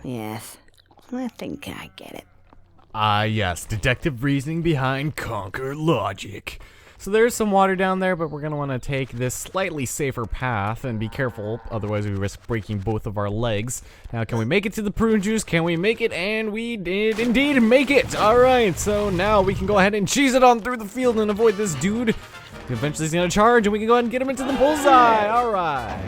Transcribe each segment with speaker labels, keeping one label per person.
Speaker 1: Yes, I think I get it.
Speaker 2: Ah, yes, deductive reasoning behind Conker logic. So there's some water down there, but we're going to want to take this slightly safer path and be careful, otherwise we risk breaking both of our legs. Now, can we make it to the prune juice? Can we make it? And we did indeed make it! Alright, so now we can go ahead and cheese it on through the field and avoid this dude. Eventually he's going to charge, and we can go ahead and get him into the bullseye! Alright.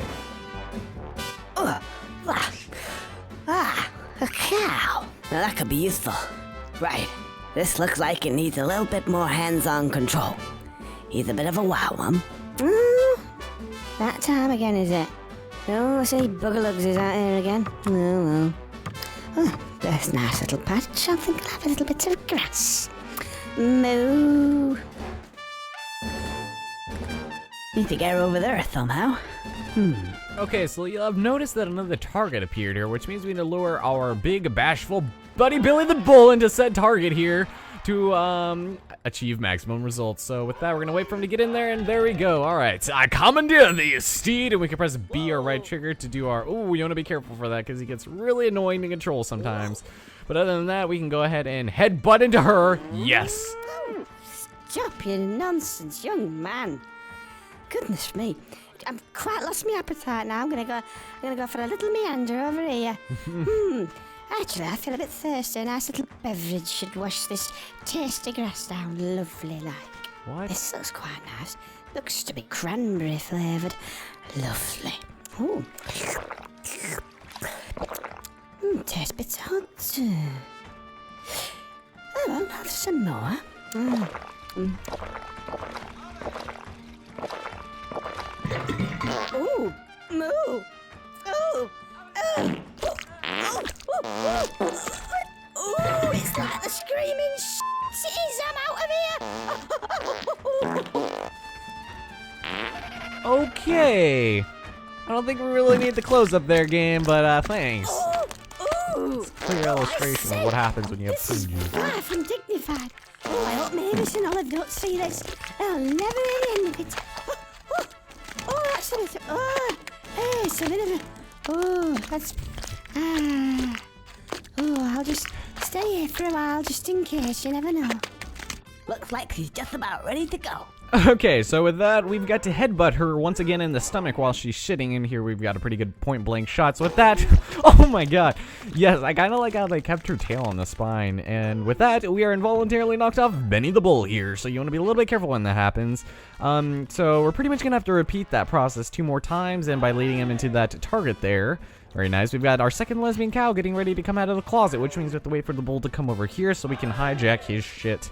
Speaker 1: A cow. Now that could be useful. Right, this looks like it needs a little bit more hands-on control. He's a bit of a wild one. That time again, is it? Oh, I see Buggerlugs is out here again. Oh, there's a nice little patch. I think I'll have a little bit of grass. Moo. Need to get her over there somehow.
Speaker 2: Okay, so you'll have noticed that another target appeared here, which means we need to lure our big, bashful buddy Billy the Bull into said target here to achieve maximum results. So with that, we're gonna wait for him to get in there, and there we go. All right, I commandeer thee, steed, and we can press B or right trigger to do our. Ooh, you want to be careful for that because he gets really annoying to control sometimes. But other than that, we can go ahead and headbutt into her. Yes.
Speaker 1: Stop your nonsense, young man. Goodness me. I've quite lost my appetite now. I'm gonna go for a little meander over here. Actually, I feel a bit thirsty. A nice little beverage should wash this tasty grass down lovely like.
Speaker 2: What?
Speaker 1: This looks quite nice. Looks to be cranberry flavoured. Lovely. Ooh. Tastes a bit hot. Oh, I'll have some more. Ooh, moo! Ooh! Ooh, it's like the screaming cities. I'm out of here!
Speaker 2: Okay. I don't think we really need the close-up there, game, but thanks.
Speaker 1: Ooh!
Speaker 2: Clear illustration of what happens when you have
Speaker 1: This is
Speaker 2: food juice.
Speaker 1: far from dignified. Oh, I hope Mavis and Olive don't see this. They'll never hear the end of it. Oh, that's a bit. Oh, hey, it's a bit of a. Oh, that's. Oh, I'll just stay here for a while just in case. You never know. Looks like he's just about ready to go.
Speaker 2: Okay, so with that, we've got to headbutt her once again in the stomach while she's shitting. And here we've got a pretty good point-blank shot. So with that, oh my god. Yes, I kind of like how they kept her tail on the spine. And with that, we are involuntarily knocked off Benny the Bull here. So you want to be a little bit careful when that happens. So we're pretty much going to have to repeat that process 2 more times. And by leading him into that target there. Very nice. We've got our second lesbian cow getting ready to come out of the closet, which means we have to wait for the bull to come over here so we can hijack his shit.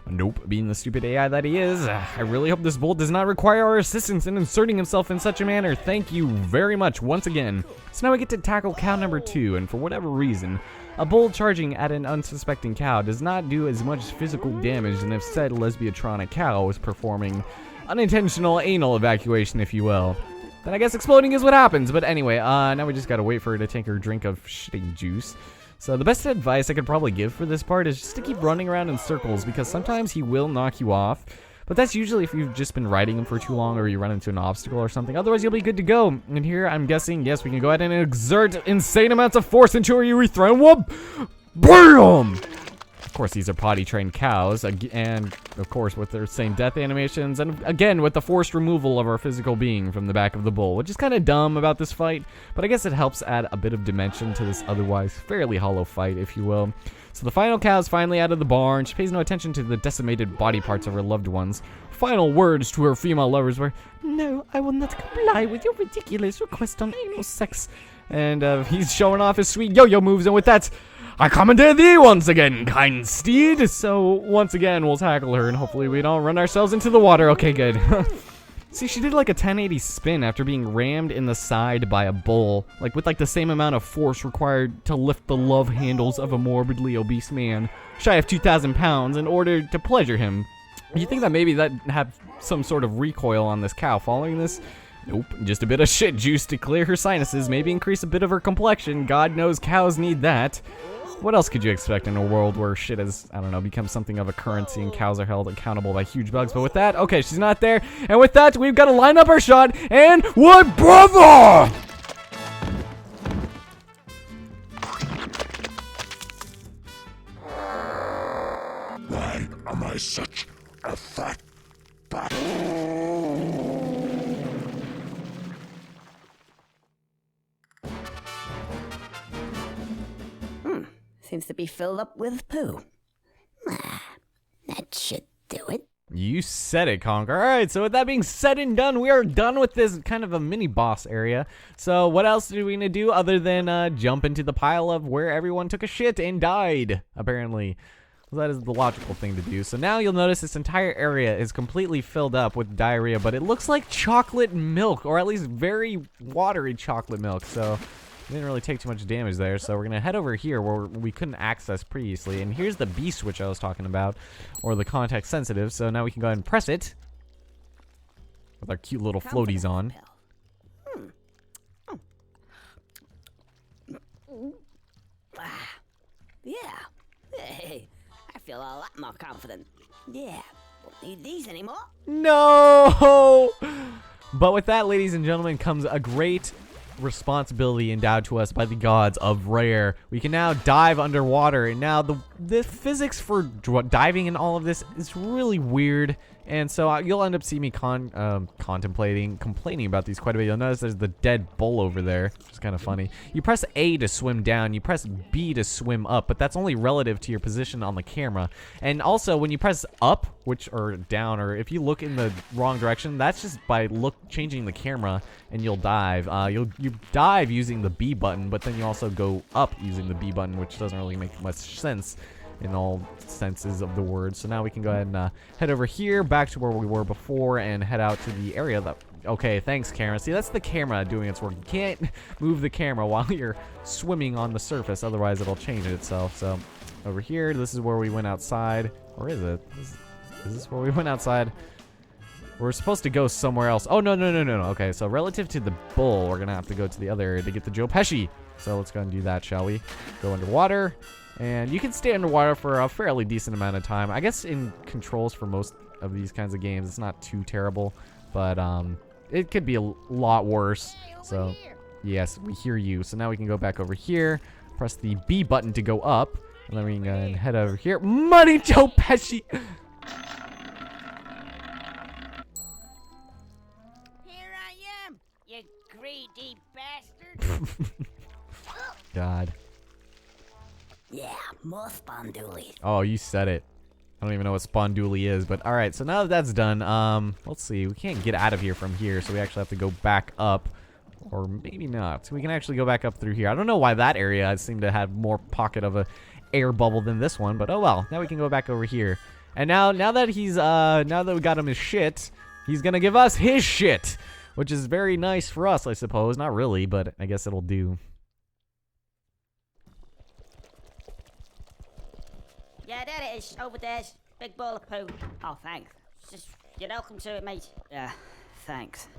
Speaker 2: Nope, being the stupid AI that he is, I really hope this bull does not require our assistance in inserting himself in such a manner. Thank you very much once again. So now we get to tackle cow number 2, and for whatever reason, a bull charging at an unsuspecting cow does not do as much physical damage than if said lesbiatronic cow was performing unintentional anal evacuation, if you will. Then I guess exploding is what happens, but anyway, now we just gotta wait for her to take her drink of shitting juice. So the best advice I could probably give for this part is just to keep running around in circles, because sometimes he will knock you off. But that's usually if you've just been riding him for too long or you run into an obstacle or something. Otherwise, you'll be good to go. And here, I'm guessing, yes, we can go ahead and exert insane amounts of force into her urethra and whoop! BAM! Of course, these are potty-trained cows, and of course with their same death animations, and again with the forced removal of our physical being from the back of the bull, which is kind of dumb about this fight, but I guess it helps add a bit of dimension to this otherwise fairly hollow fight, if you will. So the final cow is finally out of the barn. She pays no attention to the decimated body parts of her loved ones. Final words to her female lovers were, "No, I will not comply with your ridiculous request on anal sex." And he's showing off his sweet yo-yo moves, and with that, I commandeer thee once again, kind steed. So once again, we'll tackle her, and hopefully we don't run ourselves into the water. Okay, good. See, she did like a 1080 spin after being rammed in the side by a bull, like with like the same amount of force required to lift the love handles of a morbidly obese man, shy of 2,000 pounds, in order to pleasure him. You think that maybe that have some sort of recoil on this cow following this? Nope, just a bit of shit juice to clear her sinuses, maybe increase a bit of her complexion. God knows cows need that. What else could you expect in a world where shit has, I don't know, become something of a currency and cows are held accountable by huge bugs? But with that, okay, she's not there. And with that, we've got to line up our shot. And what, brother?
Speaker 3: I such a fat bat?
Speaker 1: Seems to be filled up with poo. That should do it.
Speaker 2: You said it, Conker. All right, so with that being said and done, we are done with this kind of a mini boss area. So what else are we gonna do other than jump into the pile of where everyone took a shit and died, apparently. Well, that is the logical thing to do. So now you'll notice this entire area is completely filled up with diarrhea, but it looks like chocolate milk, or at least very watery chocolate milk. So didn't really take too much damage there, so we're gonna head over here where we couldn't access previously. And here's the B switch I was talking about, or the context sensitive. So now we can go ahead and press it with our cute little floaties on.
Speaker 1: Yeah. Hey, I feel a lot more confident. Yeah. Won't need these anymore.
Speaker 2: No! But with that, ladies and gentlemen, comes a great responsibility endowed to us by the gods of Rare. We can now dive underwater, and now the physics for diving in all of this is really weird, and so you'll end up seeing me complaining about these quite a bit. You'll notice there's the dead bull over there, which is kind of funny. You press A to swim down, you press B to swim up, but that's only relative to your position on the camera. And also when you press up, or down, or if you look in the wrong direction, that's just by changing the camera, and you'll dive. You dive using the B button, but then you also go up using the B button, which doesn't really make much sense in all senses of the word. So now we can go ahead and head over here back to where we were before and head out to the area that... Okay, thanks, camera. See, that's the camera doing its work. You can't move the camera while you're swimming on the surface, otherwise it'll change itself. So over here, this is where we went outside. Or is it? Is this where we went outside? We're supposed to go somewhere else. Oh, no. Okay, so relative to the bull, we're gonna have to go to the other area to get the Joe Pesci. So let's go and do that, shall we? Go underwater. And you can stay underwater for a fairly decent amount of time. I guess in controls for most of these kinds of games, it's not too terrible. But it could be a lot worse. So, yes, we hear you. So now we can go back over here. Press the B button to go up. And then we can go and head over here. Money Joe Pesci!
Speaker 1: Here I am, you greedy bastard.
Speaker 2: God.
Speaker 1: Yeah, more sponduli.
Speaker 2: Oh, you said it. I don't even know what sponduli is, but all right. So now that that's done, let's see. We can't get out of here from here, so we actually have to go back up, or maybe not. So we can actually go back up through here. I don't know why that area seemed to have more pocket of a air bubble than this one, but oh well. Now we can go back over here. And now that he's now that we got him his shit, he's gonna give us his shit, which is very nice for us, I suppose. Not really, but I guess it'll do.
Speaker 4: Yeah, there it is. Over there's big ball of poo.
Speaker 1: Oh, thanks.
Speaker 4: Just, you're welcome to it, mate.
Speaker 1: Yeah, thanks.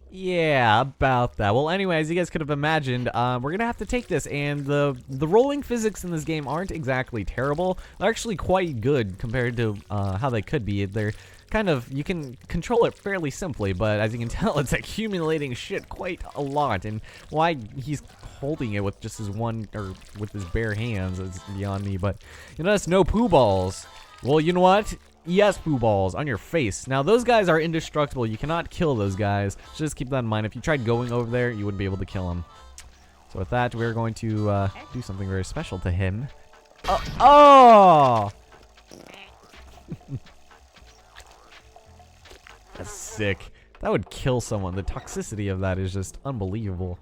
Speaker 2: Yeah, about that. Well, anyway, as you guys could have imagined, we're gonna have to take this, and the rolling physics in this game aren't exactly terrible. They're actually quite good compared to how they could be. They're kind of, you can control it fairly simply, but as you can tell, it's accumulating shit quite a lot, and why he's holding it with just his with his bare hands is beyond me. But you notice no poo balls. Well, you know what? Yes, poo balls on your face. Now, those guys are indestructible. You cannot kill those guys. So just keep that in mind. If you tried going over there, you wouldn't be able to kill them. So with that, we're going to do something very special to him. Oh! That's sick. That would kill someone. The toxicity of that is just unbelievable.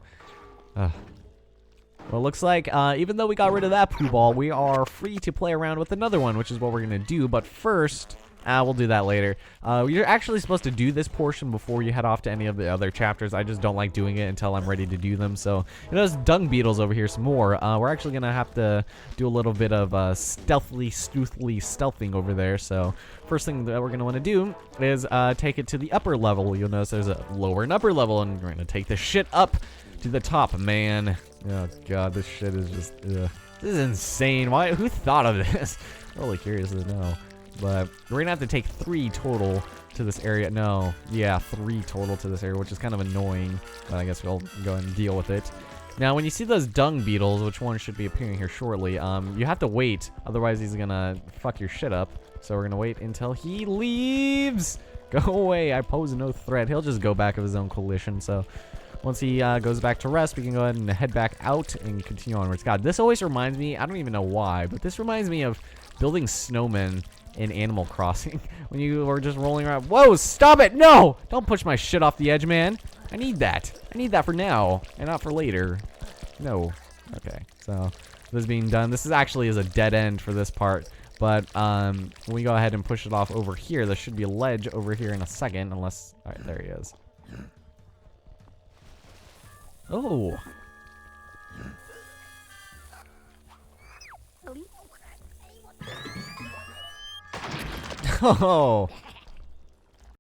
Speaker 2: Well, it looks like even though we got rid of that poo ball, we are free to play around with another one, which is what we're going to do. But first, we'll do that later. You're actually supposed to do this portion before you head off to any of the other chapters. I just don't like doing it until I'm ready to do them. So, you know, there's dung beetles over here some more. We're actually going to have to do a little bit of stealthing over there. So, first thing that we're going to want to do is take it to the upper level. You'll notice there's a lower and upper level, and we're going to take this shit up to the top, man. Oh god, this shit is just this is insane. Who thought of this? Really curious to know. But we're gonna have to take 3 total to this area. No, yeah, 3 total to this area, which is kind of annoying, but I guess we'll go and deal with it. Now, when you see those dung beetles, which one should be appearing here shortly, you have to wait. Otherwise, he's gonna fuck your shit up. So we're gonna wait until he leaves. Go away. I pose no threat. He'll just go back of his own coalition. So once he goes back to rest, we can go ahead and head back out and continue onwards. God, this always reminds me, I don't even know why, but this reminds me of building snowmen in Animal Crossing. When you were just rolling around. Whoa, stop it. No, don't push my shit off the edge, man. I need that. I need that for now and not for later. No. Okay, so this being done, this is actually is a dead end for this part. But when we go ahead and push it off over here, there should be a ledge over here in a second, unless, all right, there he is. Oh. Oh.